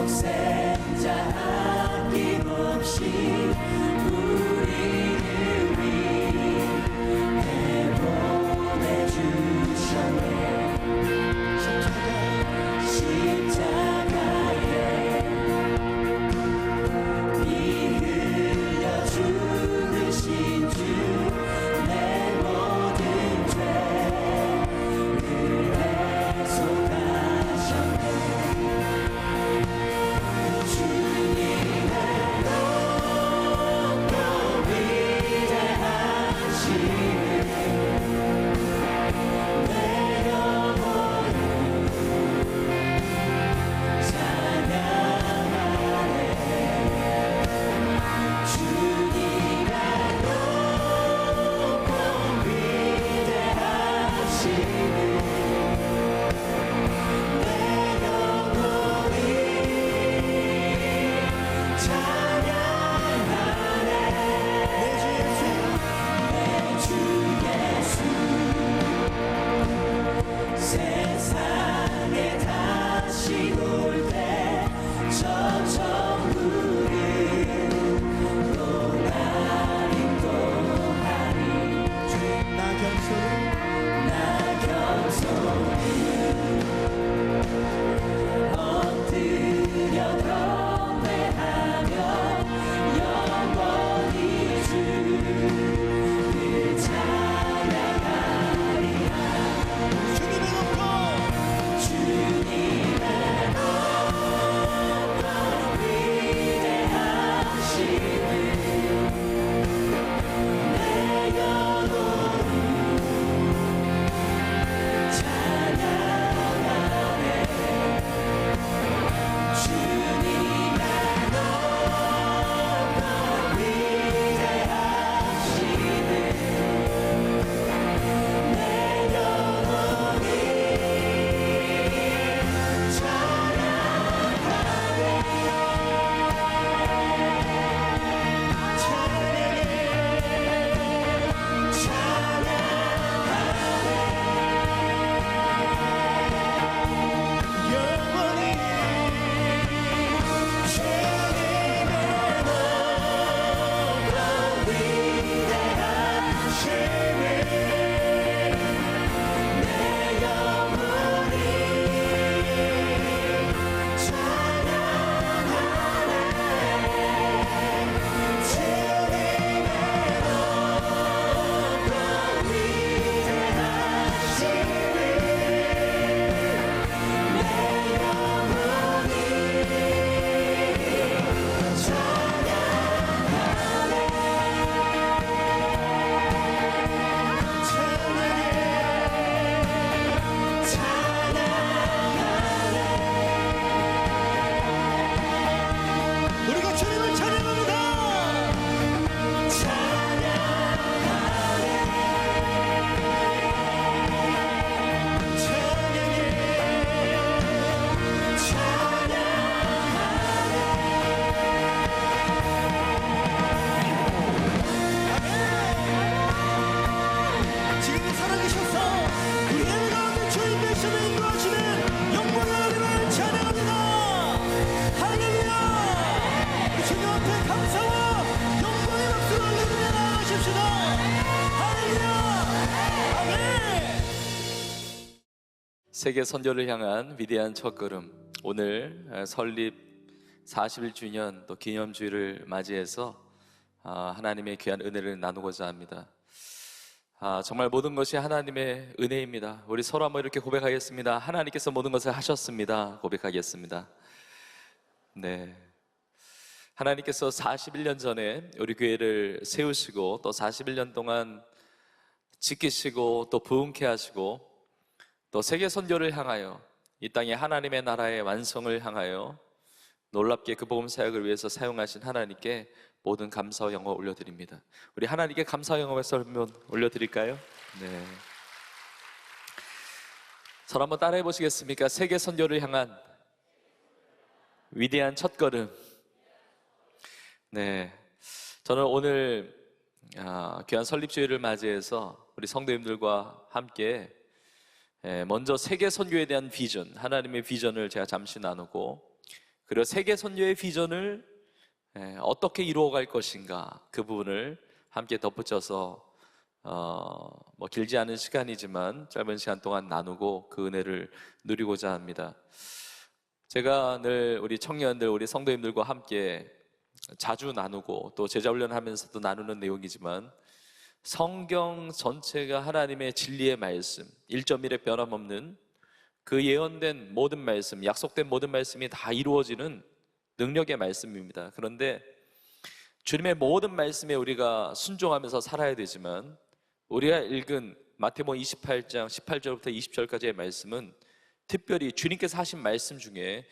독생자 아낌없이 우리를 위해 보내주셨네. 십자가에 피 흘려 죽으신 주 내 모든 죄를 해소하셨네. 주님의 높고 위대하심을 내 영혼이 찬양하네. 주님의 높고 위대하심을 내 영혼이 찬양하네. 내 주 예수 세상에 다시 올 때 저 천국을 또 나를 또 하리. 나 겸손히 엎드려 경배하며 영원히 주를 찬양하리라. 주님의 높고 위대하심을 내 영혼이 찬양하네. 주님의 높고 위대하심을 내 영혼이 우리가 주님을 찬양합니다. 지금 살아계셔서 우리 예배 가운데 주인 되시는 인도하시는 영광의 하나님을 찬양합니다. 할렐루야. 우리 주님 앞에 감사와 영광의 박수를 올리며 나아가십시다. 할렐루야. 아멘. 세계 선교를 향한 위대한 첫걸음. 오늘 설립 41주년 또 기념주일을 맞이해서 하나님의 귀한 은혜를 나누고자 합니다. 정말 모든 것이 하나님의 은혜입니다. 우리 서로 한번 이렇게 고백하겠습니다. 하나님께서 모든 것을 하셨습니다. 고백하겠습니다. 네, 하나님께서 41년 전에 우리 교회를 세우시고 또 41년 동안 지키시고 또 부흥케 하시고 또 세계 선교를 향하여 이 땅에 하나님의 나라의 완성을 향하여 놀랍게 그 복음 사역을 위해서 사용하신 하나님께 모든 감사와 영광 올려드립니다. 우리 하나님께 감사와 영광의 한번 올려드릴까요? 네. 저를 한번 따라해 보시겠습니까? 세계 선교를 향한 위대한 첫걸음. 네, 저는 오늘 귀한 설립주일을 맞이해서 우리 성도님들과 함께 먼저 세계 선교에 대한 비전, 하나님의 비전을 제가 잠시 나누고 그리고 세계 선교의 비전을 어떻게 이루어갈 것인가, 그 부분을 함께 덧붙여서 길지 않은 시간이지만 짧은 시간 동안 나누고 그 은혜를 누리고자 합니다. 제가 늘 우리 청년들, 우리 성도님들과 함께 자주 나누고 또 제자훈련하면서도 나누는 내용이지만, 성경 전체가 하나님의 진리의 말씀, 1.1의 변함없는 그 예언된 모든 말씀, 약속된 모든 말씀이 다 이루어지는 능력의 말씀입니다. 그런데 주님의 모든 말씀에 우리가 순종하면서 살아야 되지만, 우리가 읽은 마태복음 28장 18절부터 20절까지의 말씀은 특별히 주님께서 하신 말씀 중에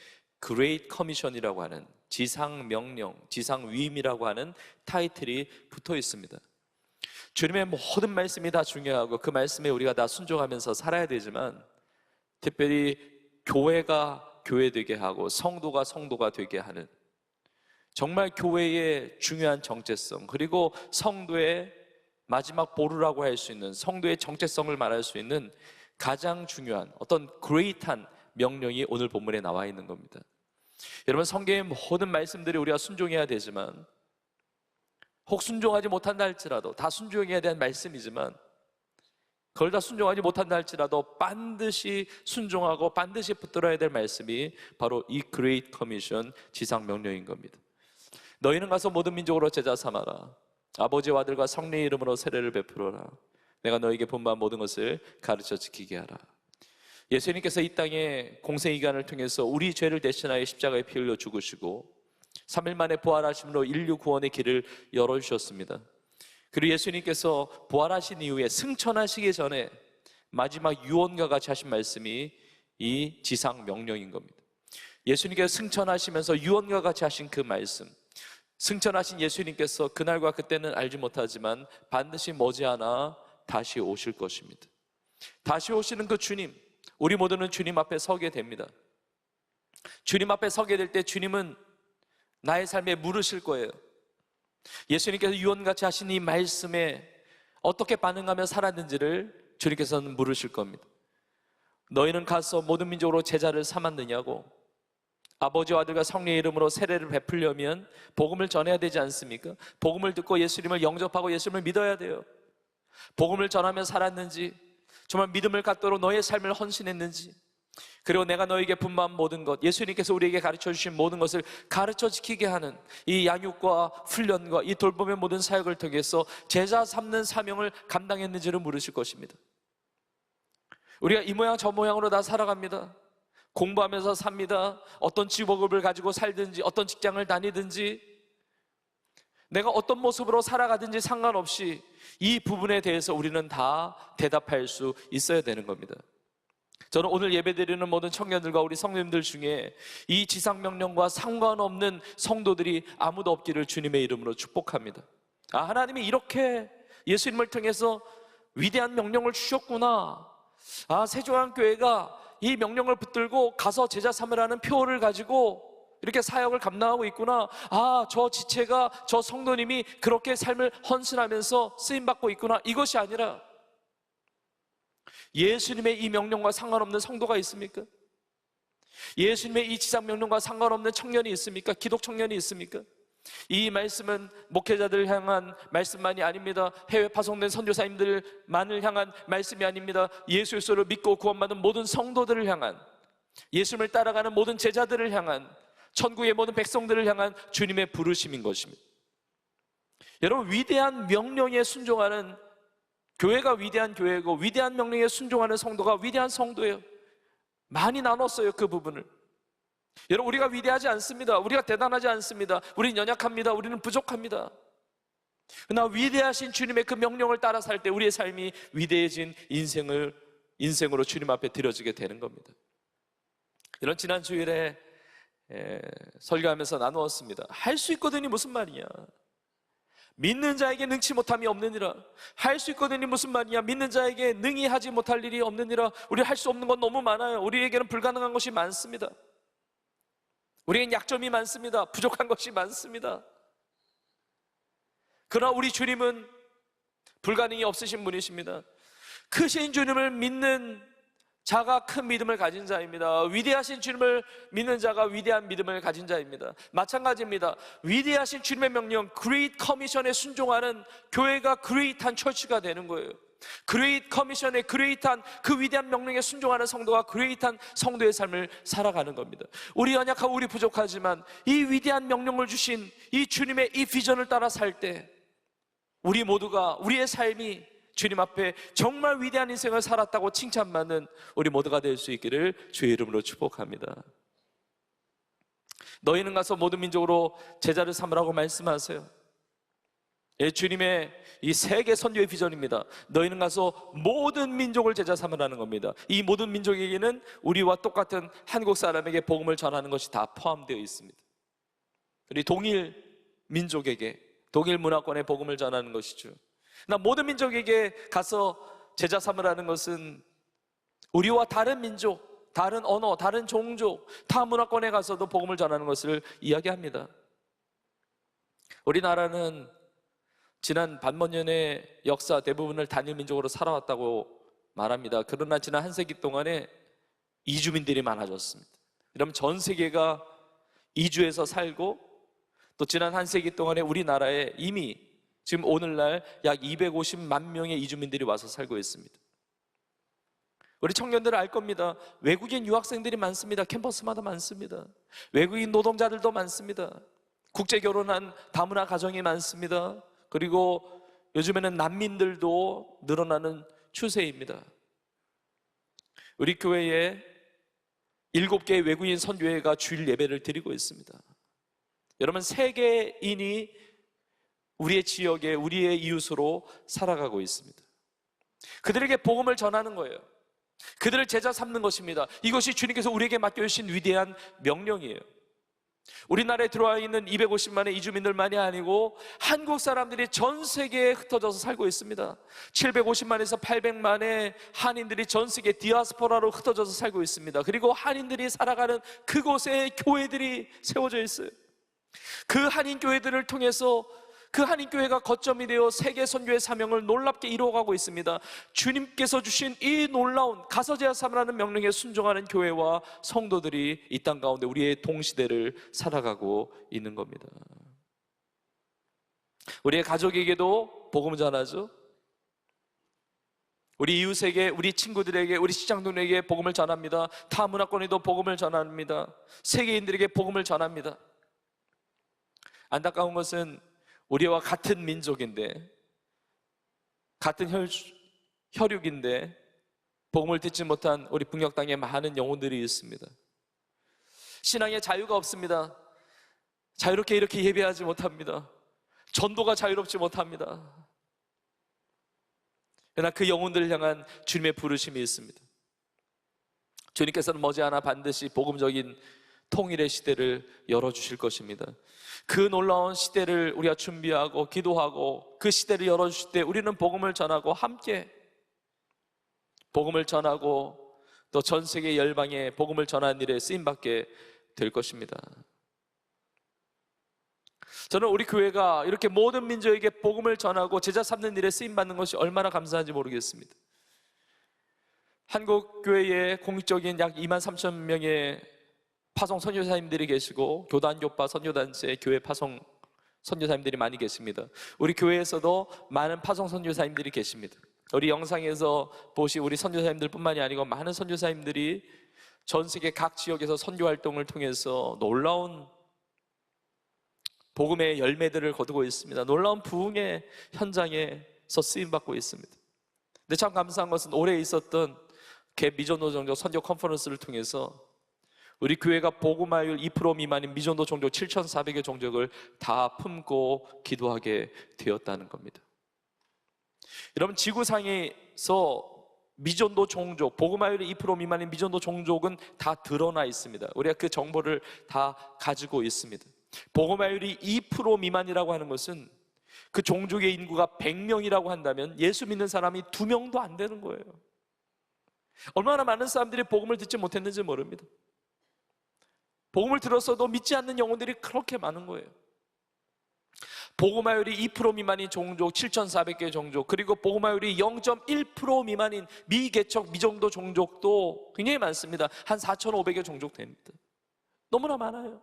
Great Commission이라고 하는 지상명령, 지상위임이라고 하는 타이틀이 붙어 있습니다. 주님의 모든 말씀이 다 중요하고 그 말씀에 우리가 다 순종하면서 살아야 되지만, 특별히 교회가 교회되게 하고 성도가 성도가 되게 하는, 정말 교회의 중요한 정체성, 그리고 성도의 마지막 보루라고 할 수 있는, 성도의 정체성을 말할 수 있는 가장 중요한 어떤 그레이트한 명령이 오늘 본문에 나와 있는 겁니다. 여러분, 성경의 모든 말씀들이 우리가 순종해야 되지만, 혹 순종하지 못한다 할지라도, 다 순종해야 되는 말씀이지만 그걸 다 순종하지 못한다 할지라도 반드시 순종하고 반드시 붙들어야 될 말씀이 바로 이 Great Commission, 지상명령인 겁니다. 너희는 가서 모든 민족으로 제자 삼아라. 아버지와 아들과 성령의 이름으로 세례를 베풀어라. 내가 너에게 분부한 모든 것을 가르쳐 지키게 하라. 예수님께서 이 땅에 공생이관을 통해서 우리 죄를 대신하여 십자가에 피 흘려 죽으시고 3일 만에 부활하심으로 인류 구원의 길을 열어주셨습니다. 그리고 예수님께서 부활하신 이후에 승천하시기 전에 마지막 유언과 같이 하신 말씀이 이 지상 명령인 겁니다. 예수님께서 승천하시면서 유언과 같이 하신 그 말씀, 승천하신 예수님께서 그날과 그때는 알지 못하지만 반드시 머지않아 다시 오실 것입니다. 다시 오시는 그 주님, 우리 모두는 주님 앞에 서게 됩니다. 주님 앞에 서게 될 때 주님은 나의 삶에 물으실 거예요. 예수님께서 유언같이 하신 이 말씀에 어떻게 반응하며 살았는지를 주님께서는 물으실 겁니다. 너희는 가서 모든 민족으로 제자를 삼았느냐고. 아버지와 아들과 성령의 이름으로 세례를 베풀려면 복음을 전해야 되지 않습니까? 복음을 듣고 예수님을 영접하고 예수님을 믿어야 돼요. 복음을 전하며 살았는지, 정말 믿음을 갖도록 너의 삶을 헌신했는지, 그리고 내가 너에게 분부한 모든 것, 예수님께서 우리에게 가르쳐 주신 모든 것을 가르쳐 지키게 하는 이 양육과 훈련과 이 돌봄의 모든 사역을 통해서 제자 삼는 사명을 감당했는지를 물으실 것입니다. 우리가 이 모양 저 모양으로 다 살아갑니다. 공부하면서 삽니다. 어떤 직업을 가지고 살든지 어떤 직장을 다니든지 내가 어떤 모습으로 살아가든지 상관없이 이 부분에 대해서 우리는 다 대답할 수 있어야 되는 겁니다. 저는 오늘 예배드리는 모든 청년들과 우리 성도님들 중에 이 지상명령과 상관없는 성도들이 아무도 없기를 주님의 이름으로 축복합니다. 하나님이 이렇게 예수님을 통해서 위대한 명령을 주셨구나. 세종한교회가 이 명령을 붙들고 가서 제자 삼으라는 표를 가지고 이렇게 사역을 감당하고 있구나. 저 지체가, 저 성도님이 그렇게 삶을 헌신하면서 쓰임받고 있구나. 이것이 아니라 예수님의 이 명령과 상관없는 성도가 있습니까? 예수님의 이 지상명령과 상관없는 청년이 있습니까? 기독 청년이 있습니까? 이 말씀은 목회자들 향한 말씀만이 아닙니다. 해외 파송된 선교사님들만을 향한 말씀이 아닙니다. 예수 그리스도를 믿고 구원받은 모든 성도들을 향한, 예수님을 따라가는 모든 제자들을 향한, 천국의 모든 백성들을 향한 주님의 부르심인 것입니다. 여러분, 위대한 명령에 순종하는 교회가 위대한 교회고, 위대한 명령에 순종하는 성도가 위대한 성도예요. 많이 나눴어요, 그 부분을. 여러분, 우리가 위대하지 않습니다. 우리가 대단하지 않습니다. 우리는 연약합니다. 우리는 부족합니다. 그러나 위대하신 주님의 그 명령을 따라 살 때 우리의 삶이 위대해진 인생으로 주님 앞에 드려지게 되는 겁니다. 이런 지난 주일에 설교하면서 나누었습니다. 할 수 있거든이 무슨 말이냐? 믿는 자에게 능치 못함이 없느니라. 할 수 있거든이 무슨 말이냐? 믿는 자에게 능히 하지 못할 일이 없느니라. 우리 할 수 없는 건 너무 많아요. 우리에게는 불가능한 것이 많습니다. 우리에겐 약점이 많습니다. 부족한 것이 많습니다. 그러나 우리 주님은 불가능이 없으신 분이십니다. 크신 주님을 믿는 자가 큰 믿음을 가진 자입니다. 위대하신 주님을 믿는 자가 위대한 믿음을 가진 자입니다. 마찬가지입니다. 위대하신 주님의 명령, Great Commission에 순종하는 교회가 그레이트한 처치가 되는 거예요. Great Commission의 그레이트한 그 위대한 명령에 순종하는 성도가 그레이트한 성도의 삶을 살아가는 겁니다. 우리 연약하고 우리 부족하지만 이 위대한 명령을 주신 이 주님의 이 비전을 따라 살 때 우리 모두가 우리의 삶이 주님 앞에 정말 위대한 인생을 살았다고 칭찬받는 우리 모두가 될 수 있기를 주의 이름으로 축복합니다. 너희는 가서 모든 민족으로 제자를 삼으라고 말씀하세요. 예, 주님의 이 세계 선교의 비전입니다. 너희는 가서 모든 민족을 제자 삼으라는 겁니다. 이 모든 민족에게는 우리와 똑같은 한국 사람에게 복음을 전하는 것이 다 포함되어 있습니다. 우리 동일 민족에게, 동일 문화권에 복음을 전하는 것이죠. 나 모든 민족에게 가서 제자 삼으라는 것은 우리와 다른 민족, 다른 언어, 다른 종족, 타 문화권에 가서도 복음을 전하는 것을 이야기합니다. 우리나라는 지난 반만년의 역사 대부분을 단일 민족으로 살아왔다고 말합니다. 그러나 지난 한 세기 동안에 이주민들이 많아졌습니다. 그럼 전 세계가 이주해서 살고 또 지난 한 세기 동안에 우리나라에 이미 지금 오늘날 약 250만 명의 이주민들이 와서 살고 있습니다. 우리 청년들은 알 겁니다. 외국인 유학생들이 많습니다. 캠퍼스마다 많습니다. 외국인 노동자들도 많습니다. 국제 결혼한 다문화 가정이 많습니다. 그리고 요즘에는 난민들도 늘어나는 추세입니다. 우리 교회에 7개의 외국인 선교회가 주일 예배를 드리고 있습니다. 여러분, 세계인이 우리의 지역에 우리의 이웃으로 살아가고 있습니다. 그들에게 복음을 전하는 거예요. 그들을 제자 삼는 것입니다. 이것이 주님께서 우리에게 맡겨주신 위대한 명령이에요. 우리나라에 들어와 있는 250만의 이주민들만이 아니고 한국 사람들이 전 세계에 흩어져서 살고 있습니다. 750만에서 800만의 한인들이 전 세계 디아스포라로 흩어져서 살고 있습니다. 그리고 한인들이 살아가는 그곳에 교회들이 세워져 있어요. 그 한인 교회들을 통해서 그 한인교회가 거점이 되어 세계 선교의 사명을 놀랍게 이루어가고 있습니다. 주님께서 주신 이 놀라운 가서 제자 삼으라는 명령에 순종하는 교회와 성도들이 이 땅 가운데 우리의 동시대를 살아가고 있는 겁니다. 우리의 가족에게도 복음을 전하죠. 우리 이웃에게, 우리 친구들에게, 우리 시장동에게 복음을 전합니다. 타 문화권에도 복음을 전합니다. 세계인들에게 복음을 전합니다. 안타까운 것은 우리와 같은 민족인데, 같은 혈육인데 복음을 듣지 못한 우리 북녘 땅에 많은 영혼들이 있습니다. 신앙에 자유가 없습니다. 자유롭게 이렇게 예배하지 못합니다. 전도가 자유롭지 못합니다. 그러나 그 영혼들을 향한 주님의 부르심이 있습니다. 주님께서는 머지않아 반드시 복음적인 통일의 시대를 열어주실 것입니다. 그 놀라운 시대를 우리가 준비하고 기도하고 그 시대를 열어주실 때 우리는 복음을 전하고 함께 복음을 전하고 또 전 세계 열방에 복음을 전하는 일에 쓰임받게 될 것입니다. 저는 우리 교회가 이렇게 모든 민족에게 복음을 전하고 제자 삼는 일에 쓰임받는 것이 얼마나 감사한지 모르겠습니다. 한국 교회에 공식적인 약 2만 3천 명의 파송 선교사님들이 계시고 교단 교파 선교단체 교회 파송 선교사님들이 많이 계십니다. 우리 교회에서도 많은 파송 선교사님들이 계십니다. 우리 영상에서 보시 우리 선교사님들 뿐만이 아니고 많은 선교사님들이 전 세계 각 지역에서 선교 활동을 통해서 놀라운 복음의 열매들을 거두고 있습니다. 놀라운 부흥의 현장에서 쓰임받고 있습니다. 근데 참 감사한 것은 올해 있었던 갭 미전도 종족 선교 컨퍼런스를 통해서 우리 교회가 복음화율 2% 미만인 미전도 종족 7,400여 종족을 다 품고 기도하게 되었다는 겁니다. 여러분, 지구상에서 미전도 종족, 복음화율이 2% 미만인 미전도 종족은 다 드러나 있습니다. 우리가 그 정보를 다 가지고 있습니다. 복음화율이 2% 미만이라고 하는 것은 그 종족의 인구가 100명이라고 한다면 예수 믿는 사람이 2명도 안 되는 거예요. 얼마나 많은 사람들이 복음을 듣지 못했는지 모릅니다. 복음을 들었어도 믿지 않는 영혼들이 그렇게 많은 거예요. 복음화율이 2% 미만인 종족 7,400개 종족, 그리고 복음화율이 0.1% 미만인 미개척 미정도 종족도 굉장히 많습니다. 한 4,500여 종족 됩니다. 너무나 많아요.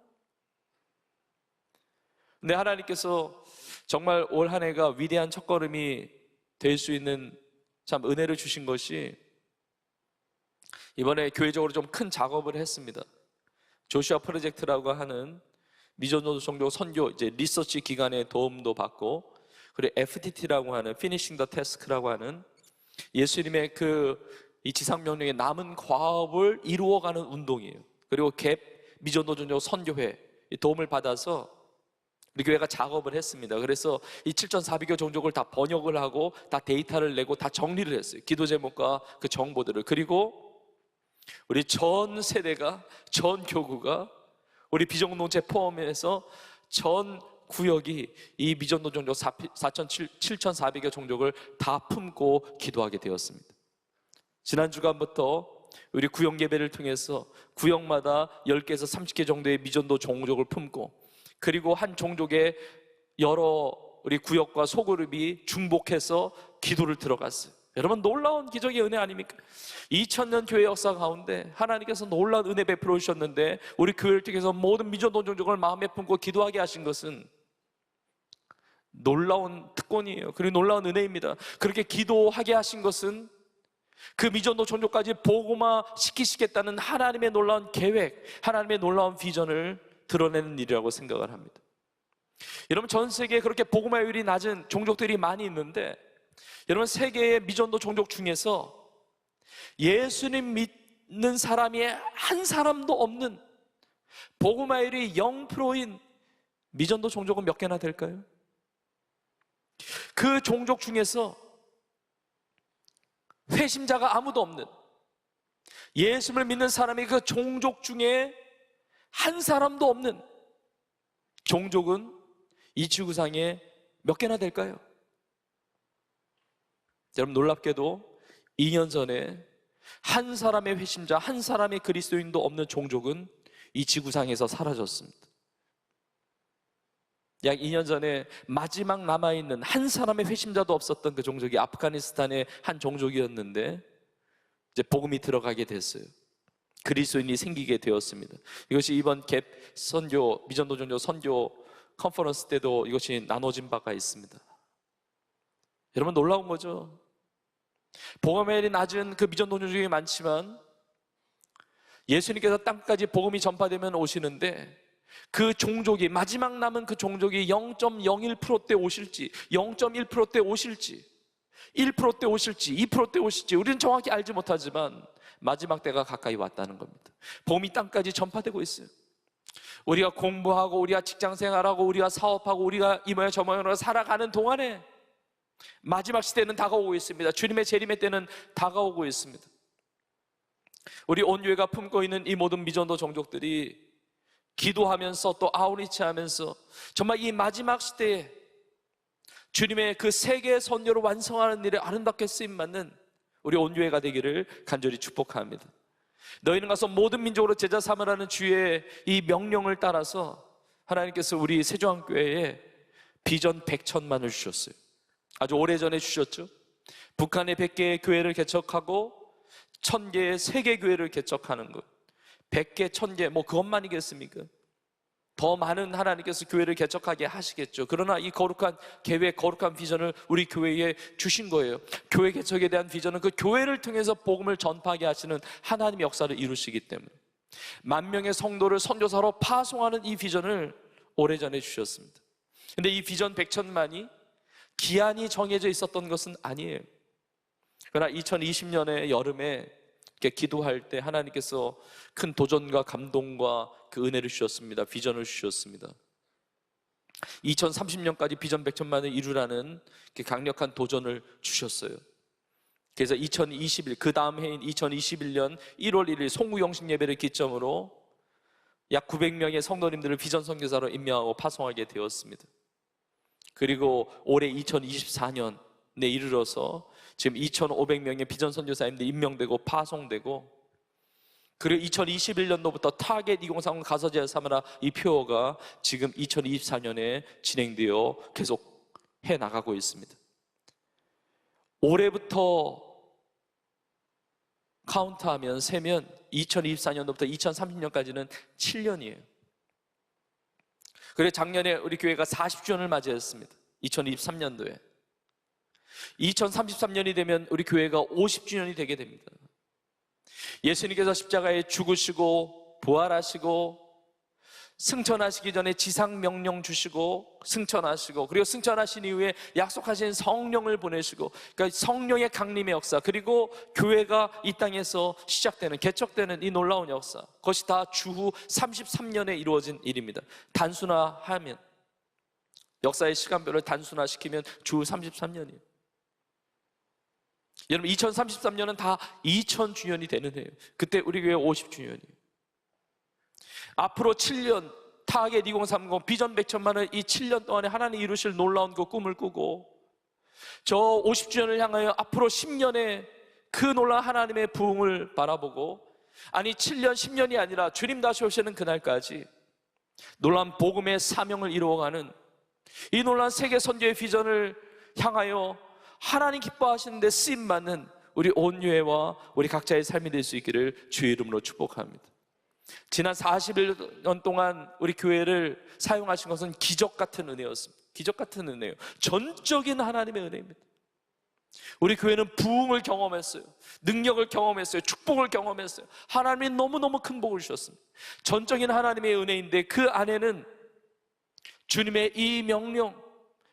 근데 하나님께서 정말 올 한 해가 위대한 첫걸음이 될 수 있는 참 은혜를 주신 것이, 이번에 교회적으로 좀 큰 작업을 했습니다. 조슈아 프로젝트라고 하는 미전도 종족 선교 이제 리서치 기관의 도움도 받고, 그리고 FTT라고 하는 Finishing the Task라고 하는 예수님의 이 지상 명령의 남은 과업을 이루어가는 운동이에요. 그리고 갭 미전도 종족 선교회 도움을 받아서 우리 교회가 작업을 했습니다. 그래서 이 7,400여 종족을 다 번역을 하고 다 데이터를 내고 다 정리를 했어요. 기도 제목과 그 정보들을. 그리고 우리 전 세대가, 전 교구가, 우리 비전공동체 포함해서 전 구역이 이 미전도 종족 7,400여 종족을 다 품고 기도하게 되었습니다. 지난 주간부터 우리 구역 예배를 통해서 구역마다 10개에서 30개 정도의 미전도 종족을 품고, 그리고 한 종족에 여러 우리 구역과 소그룹이 중복해서 기도를 들어갔어요. 여러분, 놀라운 기적의 은혜 아닙니까? 2000년 교회 역사 가운데 하나님께서 놀라운 은혜 베풀어 주셨는데, 우리 교회를 통해서 모든 미전도 종족을 마음에 품고 기도하게 하신 것은 놀라운 특권이에요. 그리고 놀라운 은혜입니다. 그렇게 기도하게 하신 것은 그 미전도 종족까지 복음화 시키시겠다는 하나님의 놀라운 계획, 하나님의 놀라운 비전을 드러내는 일이라고 생각을 합니다. 여러분, 전 세계에 그렇게 복음화율이 낮은 종족들이 많이 있는데, 여러분, 세계의 미전도 종족 중에서 예수님 믿는 사람이 한 사람도 없는 복음화율이 0%인 미전도 종족은 몇 개나 될까요? 그 종족 중에서 회심자가 아무도 없는, 예수를 믿는 사람이 그 종족 중에 한 사람도 없는 종족은 이 지구상에 몇 개나 될까요? 여러분, 놀랍게도 2년 전에 한 사람의 회심자, 한 사람의 그리스도인도 없는 종족은 이 지구상에서 사라졌습니다. 약 2년 전에 마지막 남아있는 한 사람의 회심자도 없었던 그 종족이 아프가니스탄의 한 종족이었는데, 이제 복음이 들어가게 됐어요. 그리스도인이 생기게 되었습니다. 이것이 이번 갭 선교, 미전도 종족 선교 컨퍼런스 때도 이것이 나눠진 바가 있습니다. 여러분, 놀라운 거죠. 복음화율이 낮은 그 미전도 종족이 많지만 예수님께서 땅까지 복음이 전파되면 오시는데, 그 종족이, 마지막 남은 그 종족이 0.01%대 오실지, 0.1%대 오실지, 1%대 오실지, 2%대 오실지 우리는 정확히 알지 못하지만 마지막 때가 가까이 왔다는 겁니다. 복음이 땅까지 전파되고 있어요. 우리가 공부하고, 우리가 직장생활하고, 우리가 사업하고, 우리가 이 모양 저 모양으로 살아가는 동안에 마지막 시대는 다가오고 있습니다. 주님의 재림의 때는 다가오고 있습니다. 우리 온유회가 품고 있는 이 모든 미전도 종족들이 기도하면서 또 아우리치하면서 정말 이 마지막 시대에 주님의 그 세계 선교를 완성하는 일에 아름답게 쓰임받는 우리 온유회가 되기를 간절히 축복합니다. 너희는 가서 모든 민족으로 제자 삼으라는 주의 이 명령을 따라서 하나님께서 우리 세종교회에 비전 100천만을 주셨어요. 아주 오래전에 주셨죠. 북한에 100개의 교회를 개척하고 1000개의 세계교회를 개척하는 것, 100개, 1000개, 뭐 그것만이겠습니까? 더 많은 하나님께서 교회를 개척하게 하시겠죠. 그러나 이 거룩한 계획, 거룩한 비전을 우리 교회에 주신 거예요. 교회 개척에 대한 비전은 그 교회를 통해서 복음을 전파하게 하시는 하나님의 역사를 이루시기 때문에 10,000명의 성도를 선교사로 파송하는 이 비전을 오래전에 주셨습니다. 근데 이 비전 100천만이 기한이 정해져 있었던 것은 아니에요. 그러나 2020년의 여름에 기도할 때 하나님께서 큰 도전과 감동과 그 은혜를 주셨습니다. 비전을 주셨습니다. 2030년까지 비전 100천만을 이루라는 강력한 도전을 주셨어요. 그래서 2021, 그 다음 해인 2021년 1월 1일 송구영신 예배를 기점으로 약 900명의 성도님들을 비전 선교사로 임명하고 파송하게 되었습니다. 그리고 올해 2024년에 이르러서 지금 2,500명의 비전 선교사님들이 임명되고 파송되고, 그리고 2021년도부터 타겟 2030 가서제 삼아라 이 표어가 지금 2024년에 진행되어 계속 해나가고 있습니다. 올해부터 카운트하면 세면 2024년도부터 2030년까지는 7년이에요. 그래서 작년에 우리 교회가 40주년을 맞이했습니다. 2023년도에 2033년이 되면 우리 교회가 50주년이 되게 됩니다. 예수님께서 십자가에 죽으시고 부활하시고 승천하시기 전에 지상 명령 주시고 승천하시고, 그리고 승천하신 이후에 약속하신 성령을 보내시고, 그러니까 성령의 강림의 역사, 그리고 교회가 이 땅에서 시작되는, 개척되는 이 놀라운 역사, 그것이 다 주후 33년에 이루어진 일입니다. 단순화하면, 역사의 시간별을 단순화시키면 주후 33년이에요. 여러분 2033년은 다 2000주년이 되는 해예요. 그때 우리 교회 50주년이에요. 앞으로 7년 타겟 2030 비전 100천만을 이 7년 동안에 하나님이 이루실 놀라운 그 꿈을 꾸고, 저 50주년을 향하여 앞으로 10년의 그 놀라운 하나님의 부흥을 바라보고, 아니 7년 10년이 아니라 주님 다시 오시는 그날까지 놀라운 복음의 사명을 이루어가는 이 놀라운 세계 선교의 비전을 향하여 하나님 기뻐하시는데 쓰임받는 우리 온 교회와 우리 각자의 삶이 될 수 있기를 주의 이름으로 축복합니다. 지난 41년 동안 우리 교회를 사용하신 것은 기적 같은 은혜였습니다. 기적 같은 은혜요, 전적인 하나님의 은혜입니다. 우리 교회는 부흥을 경험했어요. 능력을 경험했어요. 축복을 경험했어요. 하나님이 너무너무 큰 복을 주셨습니다. 전적인 하나님의 은혜인데 그 안에는 주님의 이 명령,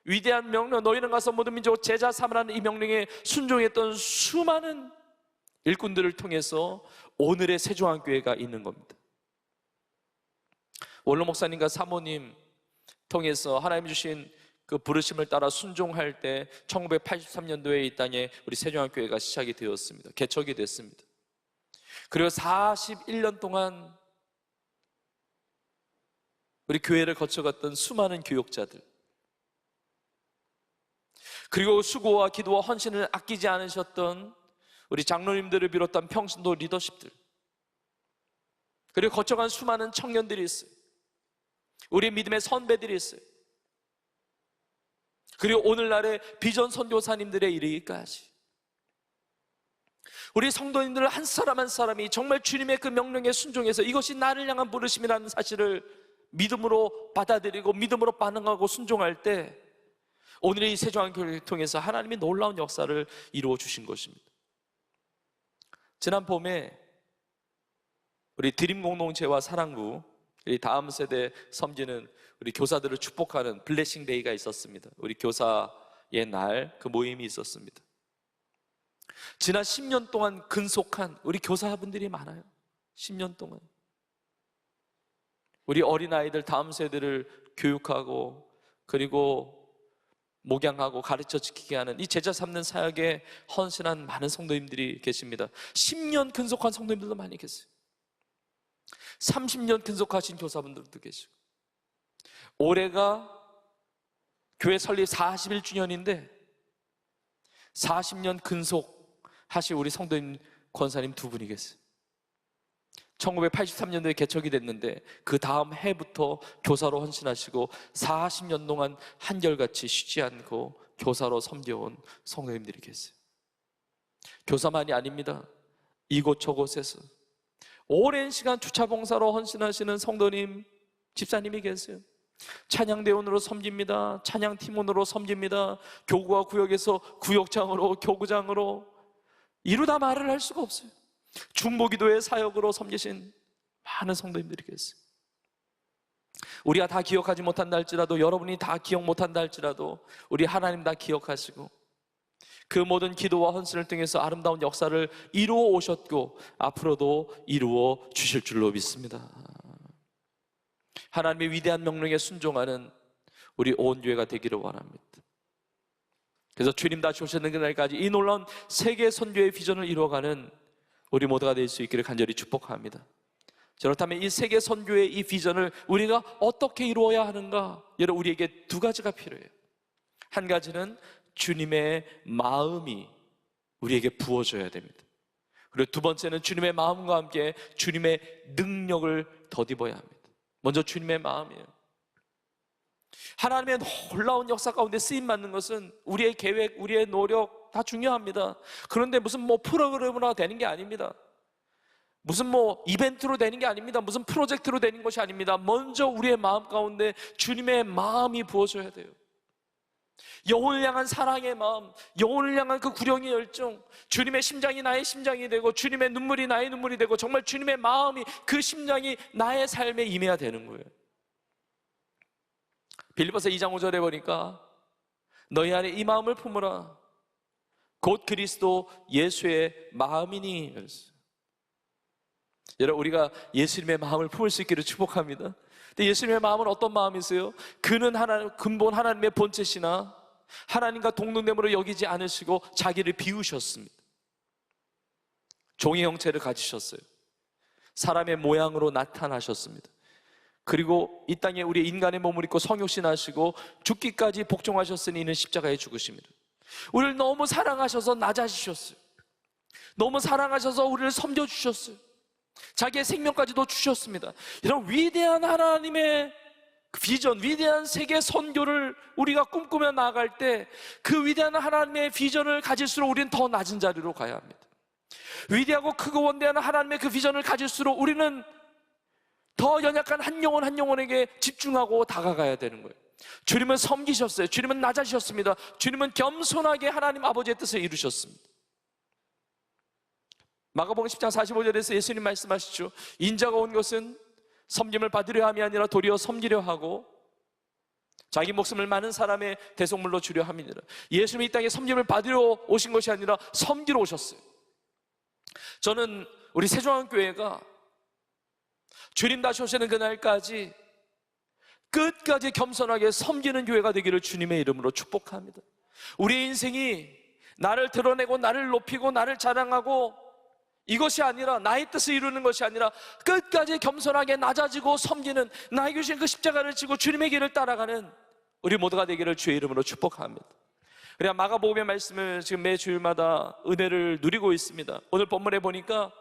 위대한 명령, 너희는 가서 모든 민족 제자 삼으라는 이 명령에 순종했던 수많은 일꾼들을 통해서 오늘의 세종한교회가 있는 겁니다. 원로 목사님과 사모님 통해서 하나님 주신 그 부르심을 따라 순종할 때 1983년도에 이 땅에 우리 세종한교회가 시작이 되었습니다. 개척이 됐습니다. 그리고 41년 동안 우리 교회를 거쳐갔던 수많은 교역자들, 그리고 수고와 기도와 헌신을 아끼지 않으셨던 우리 장로님들을 비롯한 평신도 리더십들, 그리고 거쳐간 수많은 청년들이 있어요. 우리 믿음의 선배들이 있어요. 그리고 오늘날의 비전 선교사님들의 이르기까지 우리 성도님들 한 사람 한 사람이 정말 주님의 그 명령에 순종해서 이것이 나를 향한 부르심이라는 사실을 믿음으로 받아들이고 믿음으로 반응하고 순종할 때 오늘의 이 세종한교회를 통해서 하나님이 놀라운 역사를 이루어 주신 것입니다. 지난 봄에 우리 드림 공동체와 사랑부, 이 다음 세대 섬기는 우리 교사들을 축복하는 블레싱 데이가 있었습니다. 우리 교사의 날 그 모임이 있었습니다. 지난 10년 동안 근속한 우리 교사분들이 많아요. 10년 동안 우리 어린아이들 다음 세대를 교육하고 그리고 목양하고 가르쳐 지키게 하는 이 제자 삼는 사역에 헌신한 많은 성도님들이 계십니다. 10년 근속한 성도님들도 많이 계세요. 30년 근속하신 교사분들도 계시고, 올해가 교회 설립 41주년인데 40년 근속하신 우리 성도님 권사님 두 분이 계세요. 1983년도에 개척이 됐는데 그 다음 해부터 교사로 헌신하시고 40년 동안 한결같이 쉬지 않고 교사로 섬겨온 성도님들이 계세요. 교사만이 아닙니다. 이곳저곳에서 오랜 시간 주차봉사로 헌신하시는 성도님, 집사님이 계세요. 찬양대원으로 섬깁니다. 찬양팀원으로 섬깁니다. 교구와 구역에서 구역장으로, 교구장으로 이루다 말을 할 수가 없어요. 중보기도의 사역으로 섬기신 많은 성도님들이 계세요. 우리가 다 기억하지 못한다 할지라도, 여러분이 다 기억 못한다 할지라도 우리 하나님 다 기억하시고 그 모든 기도와 헌신을 통해서 아름다운 역사를 이루어 오셨고 앞으로도 이루어 주실 줄로 믿습니다. 하나님의 위대한 명령에 순종하는 우리 온 교회가 되기를 원합니다. 그래서 주님 다시 오시는 그날까지 이 놀라운 세계 선교의 비전을 이루어가는 우리 모두가 될 수 있기를 간절히 축복합니다. 그렇다면 이 세계 선교의 이 비전을 우리가 어떻게 이루어야 하는가? 여러분, 우리에게 두 가지가 필요해요. 한 가지는 주님의 마음이 우리에게 부어져야 됩니다. 그리고 두 번째는 주님의 마음과 함께 주님의 능력을 덧입어야 합니다. 먼저 주님의 마음이에요. 하나님의 놀라운 역사 가운데 쓰임받는 것은 우리의 계획, 우리의 노력 다 중요합니다. 그런데 무슨 프로그램으로 되는 게 아닙니다. 무슨 이벤트로 되는 게 아닙니다. 무슨 프로젝트로 되는 것이 아닙니다. 먼저 우리의 마음 가운데 주님의 마음이 부어져야 돼요. 영혼을 향한 사랑의 마음, 영혼을 향한 그 구령의 열정, 주님의 심장이 나의 심장이 되고 주님의 눈물이 나의 눈물이 되고 정말 주님의 마음이, 그 심장이 나의 삶에 임해야 되는 거예요. 빌립보서 2장 5절에 보니까 너희 안에 이 마음을 품으라 곧 그리스도 예수의 마음이니 그랬어요. 여러분, 우리가 예수님의 마음을 품을 수 있기를 축복합니다. 근데 예수님의 마음은 어떤 마음이세요? 그는 근본 하나님의 본체시나 하나님과 동등됨으로 여기지 않으시고 자기를 비우셨습니다. 종의 형체를 가지셨어요. 사람의 모양으로 나타나셨습니다. 그리고 이 땅에 우리 인간의 몸을 입고 성육신하시고 죽기까지 복종하셨으니 이는 십자가에 죽으십니다. 우리를 너무 사랑하셔서 낮아지셨어요. 너무 사랑하셔서 우리를 섬겨주셨어요. 자기의 생명까지도 주셨습니다. 이런 위대한 하나님의 비전, 위대한 세계 선교를 우리가 꿈꾸며 나아갈 때 그 위대한 하나님의 비전을 가질수록 우리는 더 낮은 자리로 가야 합니다. 위대하고 크고 원대한 하나님의 그 비전을 가질수록 우리는 더 연약한 한 영혼 한 영혼에게 집중하고 다가가야 되는 거예요. 주님은 섬기셨어요. 주님은 낮아지셨습니다. 주님은 겸손하게 하나님 아버지의 뜻을 이루셨습니다. 마가복음 10장 45절에서 예수님 말씀하시죠. 인자가 온 것은 섬김을 받으려 함이 아니라 도리어 섬기려 하고 자기 목숨을 많은 사람의 대속물로 주려 함이니라. 예수님이 이 땅에 섬김을 받으러 오신 것이 아니라 섬기러 오셨어요. 저는 우리 세종한교회가 주님 다시 오시는 그날까지 끝까지 겸손하게 섬기는 교회가 되기를 주님의 이름으로 축복합니다. 우리의 인생이 나를 드러내고 나를 높이고 나를 자랑하고 이것이 아니라, 나의 뜻을 이루는 것이 아니라 끝까지 겸손하게 낮아지고 섬기는, 나에게 주신 그 십자가를 지고 주님의 길을 따라가는 우리 모두가 되기를 주의 이름으로 축복합니다. 그래야 마가복음의 말씀을 지금 매 주일마다 은혜를 누리고 있습니다. 오늘 본문에 보니까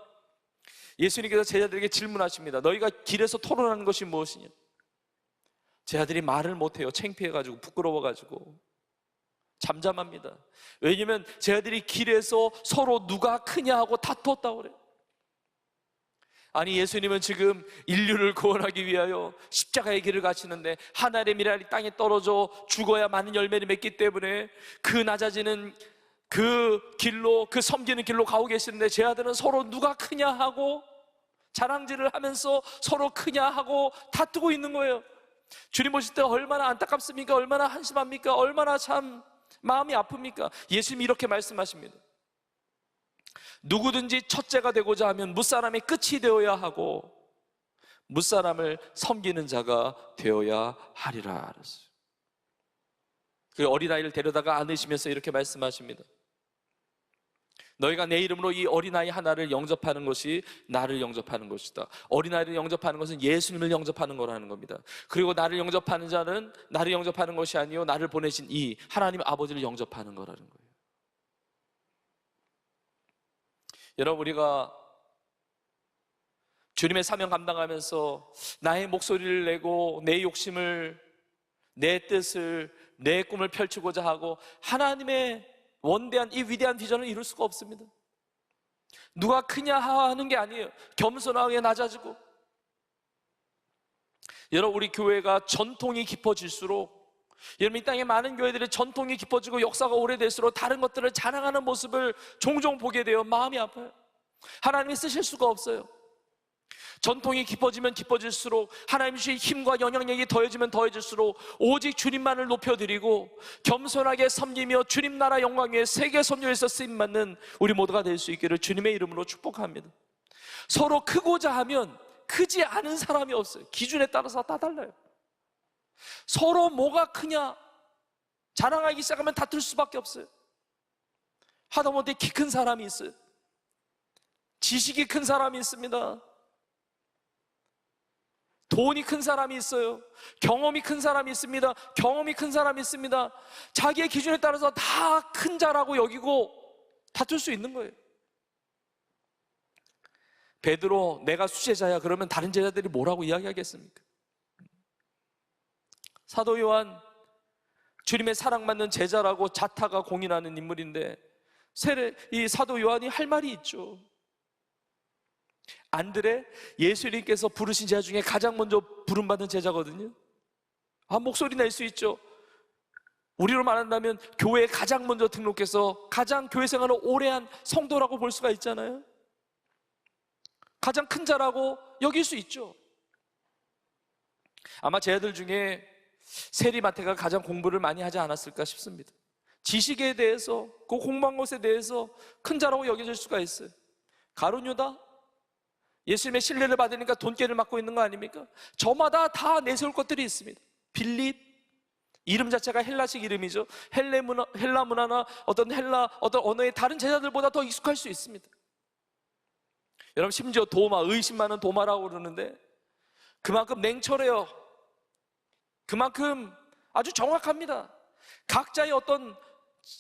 예수님께서 제자들에게 질문하십니다. 너희가 길에서 토론하는 것이 무엇이냐? 제자들이 말을 못해요. 창피해가지고, 부끄러워가지고 잠잠합니다. 왜냐면 제자들이 길에서 서로 누가 크냐 하고 다투었다고 그래요. 아니, 예수님은 지금 인류를 구원하기 위하여 십자가의 길을 가시는데 하늘의 미랄이 땅에 떨어져 죽어야 많은 열매를 맺기 때문에 그 낮아지는 그 길로, 그 섬기는 길로 가고 계시는데 제자들은 서로 누가 크냐 하고 자랑질을 하면서 서로 크냐 하고 다투고 있는 거예요. 주님 보실 때 얼마나 안타깝습니까? 얼마나 한심합니까? 얼마나 참 마음이 아픕니까? 예수님이 이렇게 말씀하십니다. 누구든지 첫째가 되고자 하면 무사람의 끝이 되어야 하고 무사람을 섬기는 자가 되어야 하리라 그랬어요. 그 어린아이를 데려다가 안으시면서 이렇게 말씀하십니다. 너희가 내 이름으로 이 어린아이 하나를 영접하는 것이 나를 영접하는 것이다. 어린아이를 영접하는 것은 예수님을 영접하는 거라는 겁니다. 그리고 나를 영접하는 자는 나를 영접하는 것이 아니요 나를 보내신 이 하나님 아버지를 영접하는 거라는 거예요. 여러분, 우리가 주님의 사명 감당하면서 나의 목소리를 내고 내 욕심을, 내 뜻을, 내 꿈을 펼치고자 하고 하나님의 원대한 이 위대한 비전을 이룰 수가 없습니다. 누가 크냐 하는 게 아니에요. 겸손하게 낮아지고. 여러분, 우리 교회가 전통이 깊어질수록, 여러분, 이 땅에 많은 교회들의 전통이 깊어지고 역사가 오래될수록 다른 것들을 자랑하는 모습을 종종 보게 되어 마음이 아파요. 하나님이 쓰실 수가 없어요. 전통이 깊어지면 깊어질수록, 하나님 주신 힘과 영향력이 더해지면 더해질수록 오직 주님만을 높여드리고 겸손하게 섬기며 주님 나라 영광 위에 세계 선교에서 쓰임받는 우리 모두가 될 수 있기를 주님의 이름으로 축복합니다. 서로 크고자 하면 크지 않은 사람이 없어요. 기준에 따라서 다 달라요. 서로 뭐가 크냐 자랑하기 시작하면 다툴 수밖에 없어요. 하다못해 키 큰 사람이 있어요. 지식이 큰 사람이 있습니다. 돈이 큰 사람이 있어요. 경험이 큰 사람이 있습니다. 경험이 큰 사람이 있습니다. 자기의 기준에 따라서 다 큰 자라고 여기고 다툴 수 있는 거예요. 베드로 내가 수제자야 그러면 다른 제자들이 뭐라고 이야기하겠습니까? 사도 요한 주님의 사랑받는 제자라고 자타가 공인하는 인물인데 이 사도 요한이 할 말이 있죠. 안드레, 예수님께서 부르신 제자 중에 가장 먼저 부름받은 제자거든요. 목소리 낼 수 있죠. 우리로 말한다면 교회에 가장 먼저 등록해서 가장 교회 생활을 오래 한 성도라고 볼 수가 있잖아요. 가장 큰 자라고 여길 수 있죠. 아마 제자들 중에 세리마태가 가장 공부를 많이 하지 않았을까 싶습니다. 지식에 대해서, 그 공부한 것에 대해서 큰 자라고 여겨질 수가 있어요. 가룟 유다, 예수님의 신뢰를 받으니까 돈깨를 맡고 있는 거 아닙니까? 저마다 다 내세울 것들이 있습니다. 빌립, 이름 자체가 헬라식 이름이죠. 헬라 문화나 어떤 언어의 다른 제자들보다 더 익숙할 수 있습니다. 여러분, 심지어 도마, 의심 많은 도마라고 그러는데 그만큼 냉철해요. 그만큼 아주 정확합니다. 각자의 어떤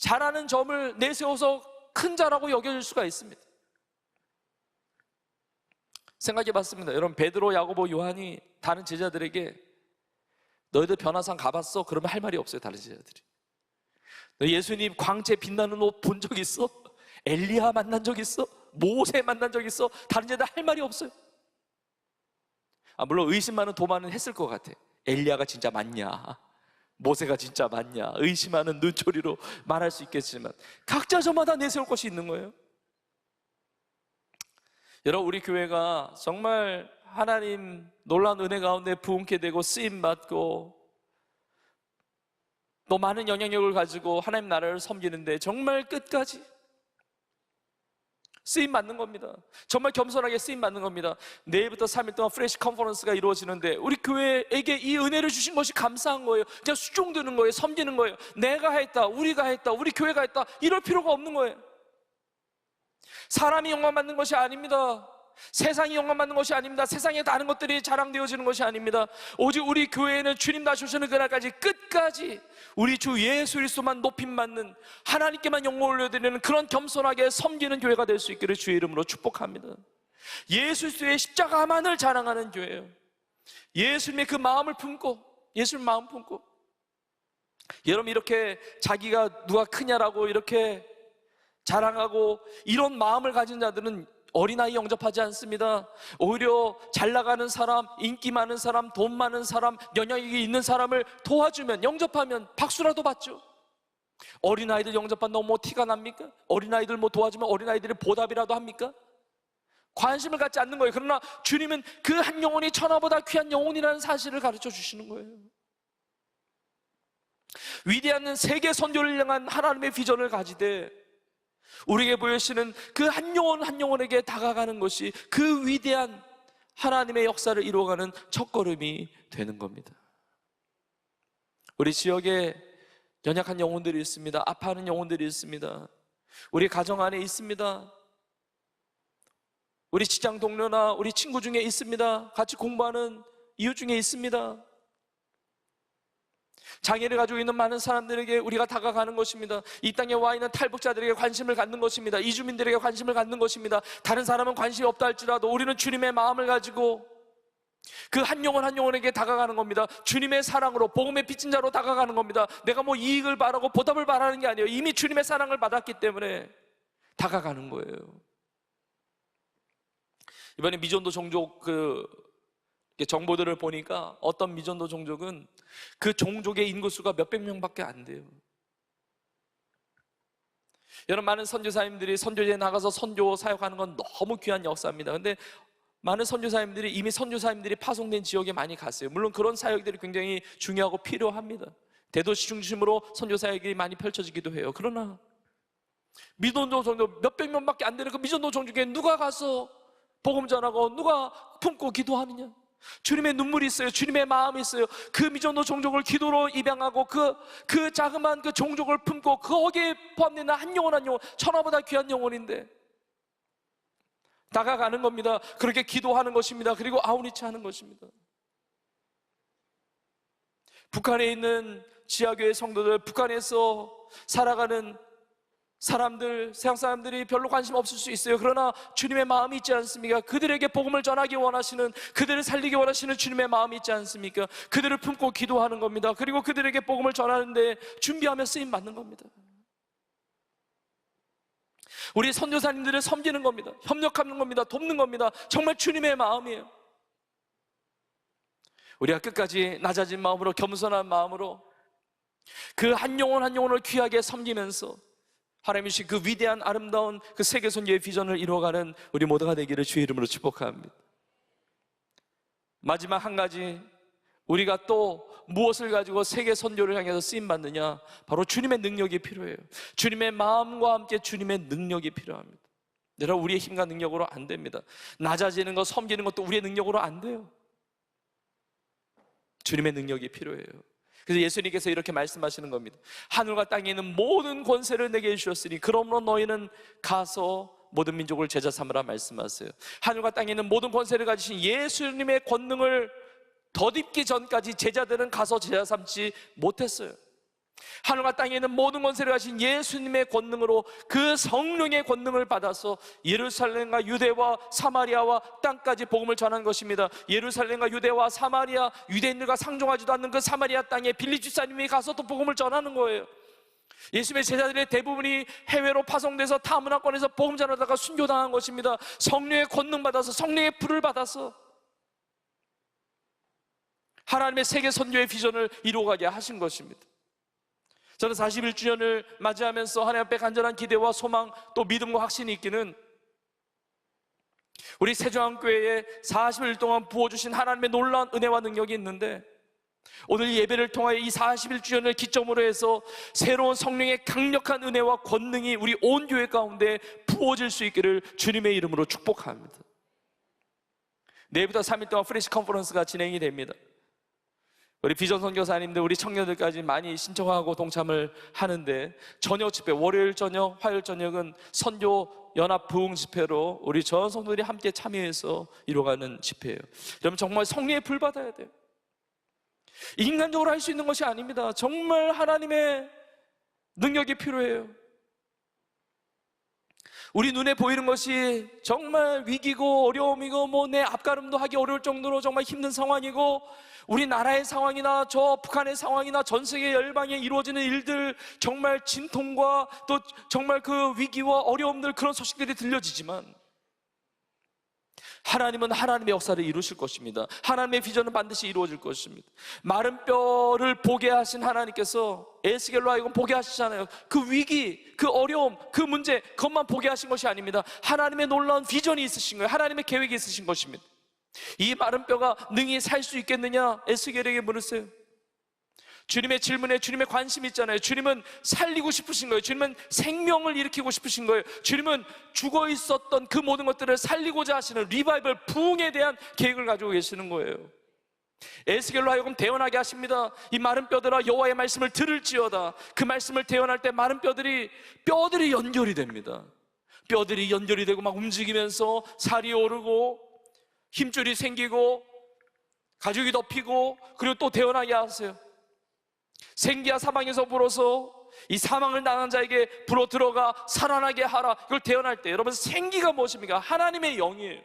잘하는 점을 내세워서 큰 자라고 여겨질 수가 있습니다. 생각해 봤습니다. 여러분, 베드로, 야고보, 요한이 다른 제자들에게 너희들 변화산 가봤어? 그러면 할 말이 없어요. 다른 제자들이. 너 예수님 광채 빛나는 옷 본 적 있어? 엘리야 만난 적 있어? 모세 만난 적 있어? 다른 제자들 할 말이 없어요. 물론 의심 많은 도마는 했을 것 같아. 엘리야가 진짜 맞냐, 모세가 진짜 맞냐, 의심하는 눈초리로 말할 수 있겠지만 각자 저마다 내세울 것이 있는 거예요. 여러분, 우리 교회가 정말 하나님 놀라운 은혜 가운데 부흥케 되고 쓰임받고 또 많은 영향력을 가지고 하나님 나라를 섬기는데 정말 끝까지 쓰임받는 겁니다. 정말 겸손하게 쓰임받는 겁니다. 내일부터 3일 동안 프레시 컨퍼런스가 이루어지는데 우리 교회에게 이 은혜를 주신 것이 감사한 거예요. 그냥 수종드는 거예요. 섬기는 거예요. 내가 했다, 우리가 했다, 우리 교회가 했다, 이럴 필요가 없는 거예요. 사람이 영광받는 것이 아닙니다. 세상이 영광받는 것이 아닙니다. 세상에 다른 것들이 자랑되어지는 것이 아닙니다. 오직 우리 교회에는 주님 나셔서는 그날까지 끝까지 우리 주 예수 그리스도만 높임받는, 하나님께만 영광을 올려드리는 그런 겸손하게 섬기는 교회가 될 수 있기를 주의 이름으로 축복합니다. 예수 그리스도의 십자가만을 자랑하는 교회예요. 예수님의 그 마음을 품고, 예수님 마음 품고. 여러분, 이렇게 자기가 누가 크냐라고 이렇게 자랑하고 이런 마음을 가진 자들은 어린아이 영접하지 않습니다. 오히려 잘 나가는 사람, 인기 많은 사람, 돈 많은 사람, 영향력이 있는 사람을 도와주면, 영접하면 박수라도 받죠. 어린아이들 영접한다고 뭐 티가 납니까? 어린아이들 뭐 도와주면 어린아이들이 보답이라도 합니까? 관심을 갖지 않는 거예요. 그러나 주님은 그 한 영혼이 천하보다 귀한 영혼이라는 사실을 가르쳐 주시는 거예요. 위대한 세계 선교를 향한 하나님의 비전을 가지되 우리에게 보여주시는 그 한 영혼 한 영혼에게 다가가는 것이 그 위대한 하나님의 역사를 이루어가는 첫걸음이 되는 겁니다. 우리 지역에 연약한 영혼들이 있습니다. 아파하는 영혼들이 있습니다. 우리 가정 안에 있습니다. 우리 직장 동료나 우리 친구 중에 있습니다. 같이 공부하는 이웃 중에 있습니다. 장애를 가지고 있는 많은 사람들에게 우리가 다가가는 것입니다. 이 땅에 와 있는 탈북자들에게 관심을 갖는 것입니다. 이주민들에게 관심을 갖는 것입니다. 다른 사람은 관심이 없다 할지라도 우리는 주님의 마음을 가지고 그 한 영혼 한 영혼에게 다가가는 겁니다. 주님의 사랑으로, 복음의 빚진 자로 다가가는 겁니다. 내가 뭐 이익을 바라고 보답을 바라는 게 아니에요. 이미 주님의 사랑을 받았기 때문에 다가가는 거예요. 이번에 미전도 종족 정보들을 보니까 어떤 미전도 종족은 그 종족의 인구수가 몇백 명밖에 안 돼요. 여러분, 많은 선교사님들이 선교지에 나가서 선교 사역하는 건 너무 귀한 역사입니다. 근데 많은 선교사님들이 이미 선교사님들이 파송된 지역에 많이 갔어요. 물론 그런 사역들이 굉장히 중요하고 필요합니다. 대도시 중심으로 선교 사역이 많이 펼쳐지기도 해요. 그러나 미전도 종족 몇백 명밖에 안 되는 그 미전도 종족에 누가 가서 복음 전하고 누가 품고 기도하느냐? 주님의 눈물이 있어요. 주님의 마음이 있어요. 그 미전도 종족을 기도로 입양하고 그 자그마한 그 종족을 품고 거기에 포함되는 한 영혼 한 영혼, 천하보다 귀한 영혼인데 다가가는 겁니다. 그렇게 기도하는 것입니다. 그리고 아우리치 하는 것입니다. 북한에 있는 지하교회 성도들, 북한에서 살아가는 세상 사람들이 별로 관심 없을 수 있어요. 그러나 주님의 마음이 있지 않습니까? 그들에게 복음을 전하기 원하시는, 그들을 살리기 원하시는 주님의 마음이 있지 않습니까? 그들을 품고 기도하는 겁니다. 그리고 그들에게 복음을 전하는데 준비하며 쓰임 받는 겁니다. 우리 선교사님들을 섬기는 겁니다. 협력하는 겁니다. 돕는 겁니다. 정말 주님의 마음이에요. 우리가 끝까지 낮아진 마음으로, 겸손한 마음으로 그 한 영혼 한 영혼을 귀하게 섬기면서 하나님이 주신 그 위대한 아름다운 그 세계 선교의 비전을 이루어가는 우리 모두가 되기를 주의 이름으로 축복합니다. 마지막 한 가지, 우리가 또 무엇을 가지고 세계 선교를 향해서 쓰임 받느냐? 바로 주님의 능력이 필요해요. 주님의 마음과 함께 주님의 능력이 필요합니다. 여러분, 우리의 힘과 능력으로 안 됩니다. 낮아지는 것, 섬기는 것도 우리의 능력으로 안 돼요. 주님의 능력이 필요해요. 그래서 예수님께서 이렇게 말씀하시는 겁니다. 하늘과 땅에 있는 모든 권세를 내게 주셨으니 그러므로 너희는 가서 모든 민족을 제자 삼으라 말씀하세요. 하늘과 땅에 있는 모든 권세를 가지신 예수님의 권능을 덧입기 전까지 제자들은 가서 제자 삼지 못했어요. 하늘과 땅에 있는 모든 권세를 가진 예수님의 권능으로, 그 성령의 권능을 받아서 예루살렘과 유대와 사마리아와 땅까지 복음을 전한 것입니다. 예루살렘과 유대와 사마리아, 유대인들과 상종하지도 않는 그 사마리아 땅에 빌립 집사님이 가서 또 복음을 전하는 거예요. 예수님의 제자들의 대부분이 해외로 파송돼서 타 문화권에서 복음 전하다가 순교당한 것입니다. 성령의 권능 받아서, 성령의 불을 받아서 하나님의 세계 선교의 비전을 이루어가게 하신 것입니다. 저는 41주년을 맞이하면서 하나님 앞에 간절한 기대와 소망, 또 믿음과 확신이 있기는, 우리 세종한교회에 40일 동안 부어주신 하나님의 놀라운 은혜와 능력이 있는데, 오늘 예배를 통하여 이 41주년을 기점으로 해서 새로운 성령의 강력한 은혜와 권능이 우리 온 교회 가운데 부어질 수 있기를 주님의 이름으로 축복합니다. 내일부터 3일 동안 프레시 컨퍼런스가 진행이 됩니다. 우리 비전 선교사님들, 우리 청년들까지 많이 신청하고 동참을 하는데, 저녁 집회, 월요일 저녁, 화요일 저녁은 선교 연합 부흥 집회로 우리 전 성도들이 함께 참여해서 이루어가는 집회예요. 여러분, 정말 성령의 불 받아야 돼요. 인간적으로 할 수 있는 것이 아닙니다. 정말 하나님의 능력이 필요해요. 우리 눈에 보이는 것이 정말 위기고 어려움이고 뭐 내 앞가름도 하기 어려울 정도로 정말 힘든 상황이고, 우리나라의 상황이나 저 북한의 상황이나 전 세계 열방에 이루어지는 일들, 정말 진통과 또 정말 그 위기와 어려움들, 그런 소식들이 들려지지만 하나님은 하나님의 역사를 이루실 것입니다. 하나님의 비전은 반드시 이루어질 것입니다. 마른 뼈를 보게 하신 하나님께서 에스겔로 하여금 보게 하시잖아요. 그 위기, 그 어려움, 그 문제, 그것만 보게 하신 것이 아닙니다. 하나님의 놀라운 비전이 있으신 거예요. 하나님의 계획이 있으신 것입니다. 이 마른 뼈가 능히 살 수 있겠느냐? 에스겔에게 물으세요. 주님의 질문에 주님의 관심이 있잖아요. 주님은 살리고 싶으신 거예요. 주님은 생명을 일으키고 싶으신 거예요. 주님은 죽어 있었던 그 모든 것들을 살리고자 하시는 리바이벌, 부흥에 대한 계획을 가지고 계시는 거예요. 에스겔로 하여금 대언하게 하십니다. 이 마른 뼈들아, 여호와의 말씀을 들을지어다. 그 말씀을 대언할 때 마른 뼈들이 연결이 됩니다. 뼈들이 연결이 되고 막 움직이면서 살이 오르고 힘줄이 생기고 가죽이 덮이고, 그리고 또 대언하게 하세요. 생기야 사망에서 불어서 이 사망을 당한 자에게 불어 들어가 살아나게 하라. 이걸 대언할 때, 여러분, 생기가 무엇입니까? 하나님의 영이에요.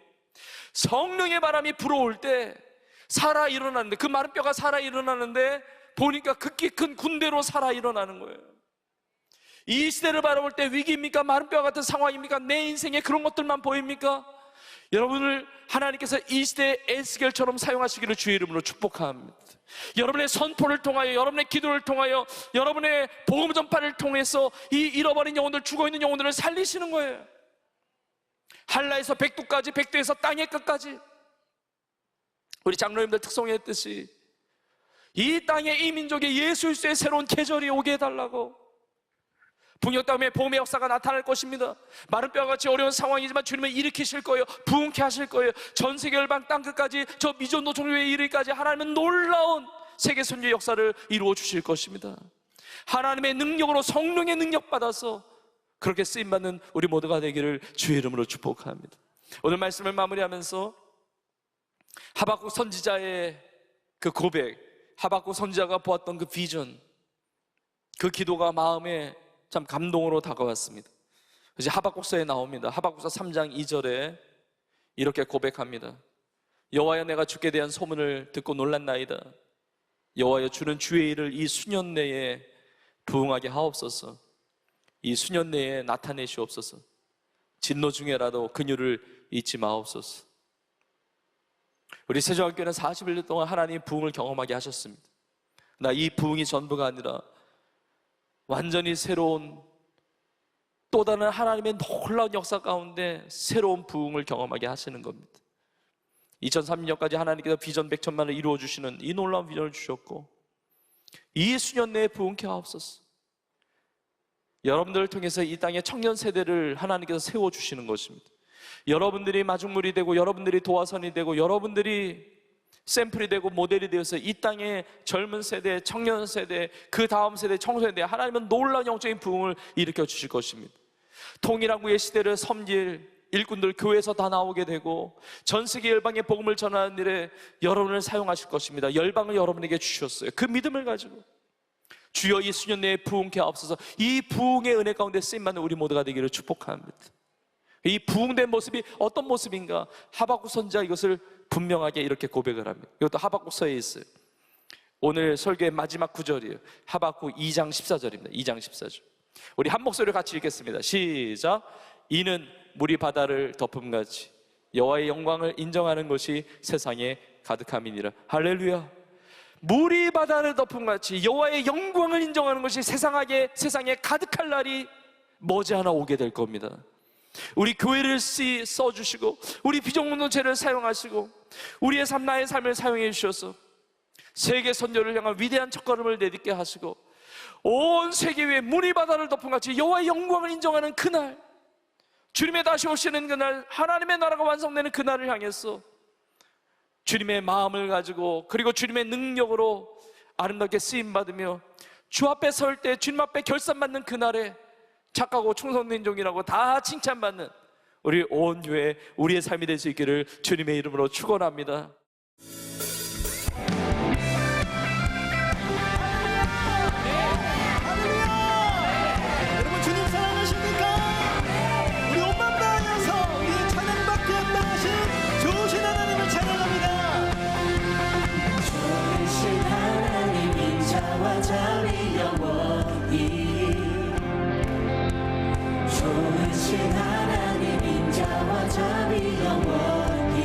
성령의 바람이 불어올 때 살아 일어나는데, 그 마른 뼈가 살아 일어나는데 보니까 극히 큰 군대로 살아 일어나는 거예요. 이 시대를 바라볼 때 위기입니까? 마른 뼈 같은 상황입니까? 내 인생에 그런 것들만 보입니까? 여러분을 하나님께서 이 시대의 에스겔처럼 사용하시기를 주의 이름으로 축복합니다. 여러분의 선포를 통하여, 여러분의 기도를 통하여, 여러분의 복음 전파를 통해서 이 잃어버린 영혼들, 죽어있는 영혼들을 살리시는 거예요. 한라에서 백두까지, 백두에서 땅의 끝까지, 우리 장로님들 특송했듯이 이 땅에, 이 민족에 예수 그리스도의 새로운 계절이 오게 해달라고, 북녘 다음에 복음의 역사가 나타날 것입니다. 마른 뼈같이 어려운 상황이지만 주님은 일으키실 거예요. 부흥케 하실 거예요. 전 세계 열방 땅끝까지, 저 미전도 종교에 이르기까지 하나님은 놀라운 세계 선교의 역사를 이루어 주실 것입니다. 하나님의 능력으로, 성령의 능력 받아서 그렇게 쓰임받는 우리 모두가 되기를 주의 이름으로 축복합니다. 오늘 말씀을 마무리하면서 하박국 선지자의 그 고백, 하박국 선지자가 보았던 그 비전, 그 기도가 마음에 참 감동으로 다가왔습니다. 이제 하박국서에 나옵니다. 하박국서 3장 2절에 이렇게 고백합니다. 여호와여, 내가 주께 대한 소문을 듣고 놀랐나이다. 여호와여, 주는 주의 일을 이 수년 내에 부응하게 하옵소서. 이 수년 내에 나타내시옵소서. 진노 중에라도 그녀를 잊지 마옵소서. 우리 세종학교는 41년 동안 하나님 부응을 경험하게 하셨습니다. 나 이 부응이 전부가 아니라 완전히 새로운 또 다른 하나님의 놀라운 역사 가운데 새로운 부응을 경험하게 하시는 겁니다. 2030년까지 하나님께서 비전 100천만을 이루어 주시는 이 놀라운 비전을 주셨고, 이 수년 내에 부응케 하옵소서. 여러분들을 통해서 이 땅의 청년 세대를 하나님께서 세워주시는 것입니다. 여러분들이 마중물이 되고, 여러분들이 도화선이 되고, 여러분들이 샘플이 되고 모델이 되어서 이 땅의 젊은 세대, 청년 세대, 그 다음 세대, 청소년대 하나님은 놀라운 영적인 부흥을 일으켜 주실 것입니다. 통일한국의 시대를 섬길 일꾼들 교회에서 다 나오게 되고, 전 세계 열방의 복음을 전하는 일에 여러분을 사용하실 것입니다. 열방을 여러분에게 주셨어요. 그 믿음을 가지고 주여 이 수년 내에 부흥케 하옵소서. 이 부흥의 은혜 가운데 쓰임받는 우리 모두가 되기를 축복합니다. 이 부흥된 모습이 어떤 모습인가? 하박국 선지자 이것을 분명하게 이렇게 고백을 합니다. 이것도 하박국서에 있어요. 오늘 설교의 마지막 구절이에요. 하박국 2장 14절입니다. 2장 14절. 우리 한 목소리로 같이 읽겠습니다. 시작. 이는 물이 바다를 덮음같이 여호와의 영광을 인정하는 것이 세상에 가득함이니라. 할렐루야. 물이 바다를 덮음같이 여호와의 영광을 인정하는 것이 세상에 가득할 날이 머지않아 오게 될 겁니다. 우리 교회를 써주시고, 우리 비전공동체를 사용하시고, 우리의 삶, 나의 삶을 사용해 주셔서 세계 선교를 향한 위대한 첫걸음을 내딛게 하시고, 온 세계 위에 물이 바다를 덮음같이 여호와의 영광을 인정하는 그날, 주님의 다시 오시는 그날, 하나님의 나라가 완성되는 그날을 향해서 주님의 마음을 가지고, 그리고 주님의 능력으로 아름답게 쓰임받으며 주 앞에 설 때 주님 앞에 결산받는 그날에 착하고 충성된 종이라고 다 칭찬받는 우리 온 교회, 우리의 삶이 될 수 있기를 주님의 이름으로 축원합니다. 여러분 주님 사랑하십니까? 우리 온 마음 다하여서 우리의 찬양받기 합당하신 좋으신 하나님을 찬양합니다. 좋으신 하나님 인자와 자비 영원히, 좋으신 하나님 인자와 자비 영원히,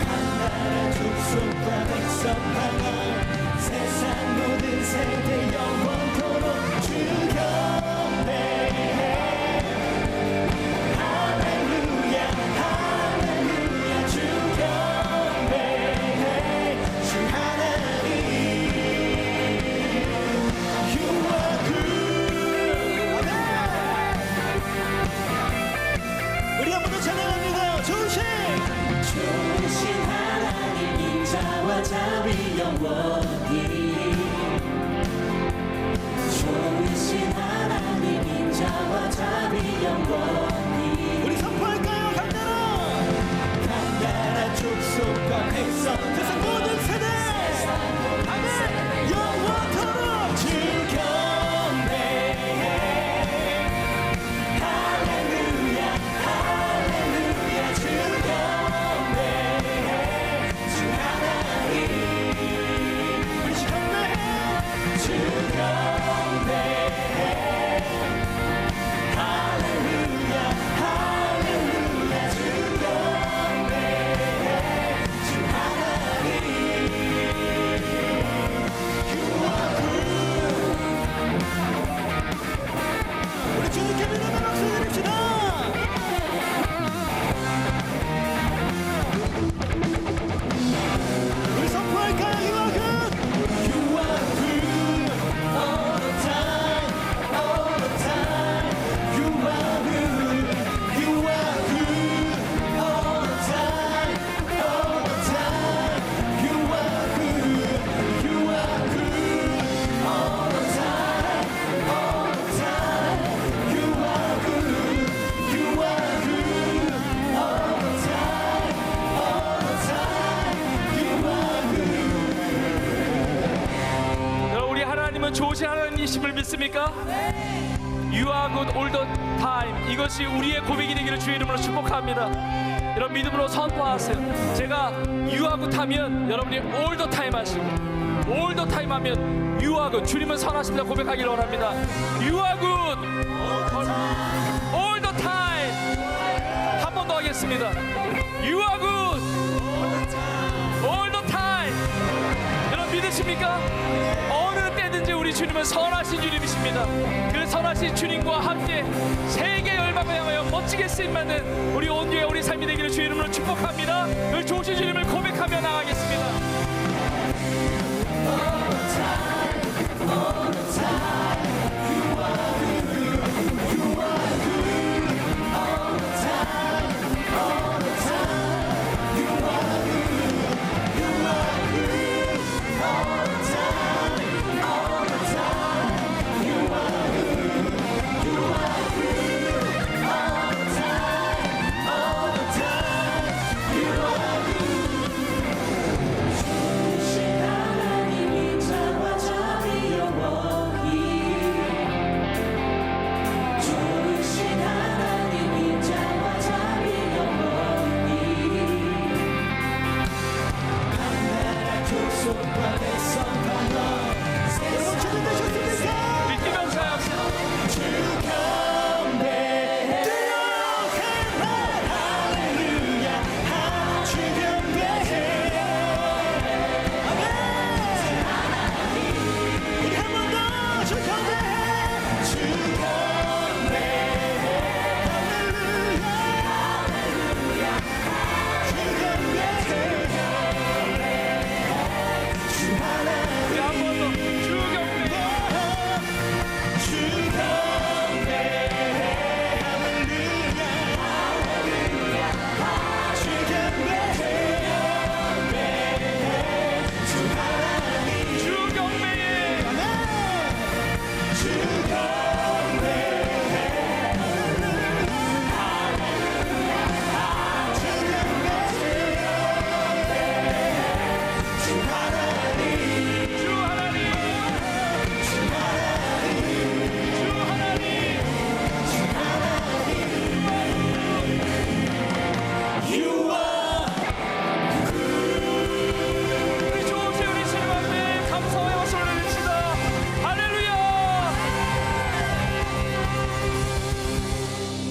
간단한 축복과 백성 향한 세상 모든 세대 영원토록 주 경배해. 할렐루야 할렐루야 주 경배해. 주 하나님 You are good. 우리 한 번 더 찬양합니다. 좋으신 하나님 인자와 자비 영원히, 좋으신 하나님 인자와 자비 영원히, 우리 선포할까요? 간단한 축복과 백성 세상 모든 세대 아멘. 영원토록 주 경배해. 할렐루야 할렐루야 주 경배해. 주 하나님 우리 경배해. 주 경배해. 할렐루야 할렐루야 주 경배해. 주 하나님 아니심을 믿습니까? You are good all the time. 이것이 우리의 고백이 되기를 주의 이름으로 축복합니다. 이런 믿음으로 선포하세요. 제가 You are good 하면 여러분이 all the time 하시고, all the time 하면 You are good, 주님은 선하십니다 고백하기를 원합니다. You are good all the time. 한 번 더 하겠습니다. You are good all the time. 여러분 믿으십니까? 어느 때든지 우리 주님은 선하신 주님이십니다. 그 선하신 주님과 함께 세계 열방을 향하여 멋지게 쓰임받는 우리 온 교회 우리 삶이 되기를 주의 이름으로 축복합니다. 그 좋으신 주님을 고백하며 나가겠습니다.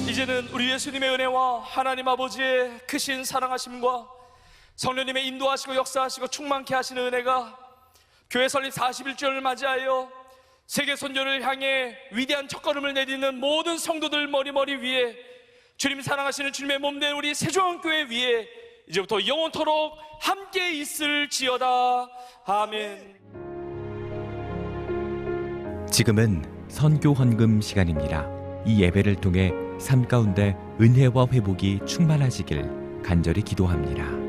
이제는 우리 예수님의 은혜와 하나님 아버지의 크신 사랑하심과 성령님의 인도하시고 역사하시고 충만케 하시는 은혜가 교회 설립 41주년을 맞이하여 세계 선교를 향해 위대한 첫걸음을 내딛는 모든 성도들 머리 위에 주님 사랑하시는 주님의 몸된 우리 세종교회 위에 이제부터 영원토록 함께 있을지어다. 아멘. 지금은 선교 헌금 시간입니다. 이 예배를 통해 삶 가운데 은혜와 회복이 충만하시길 간절히 기도합니다.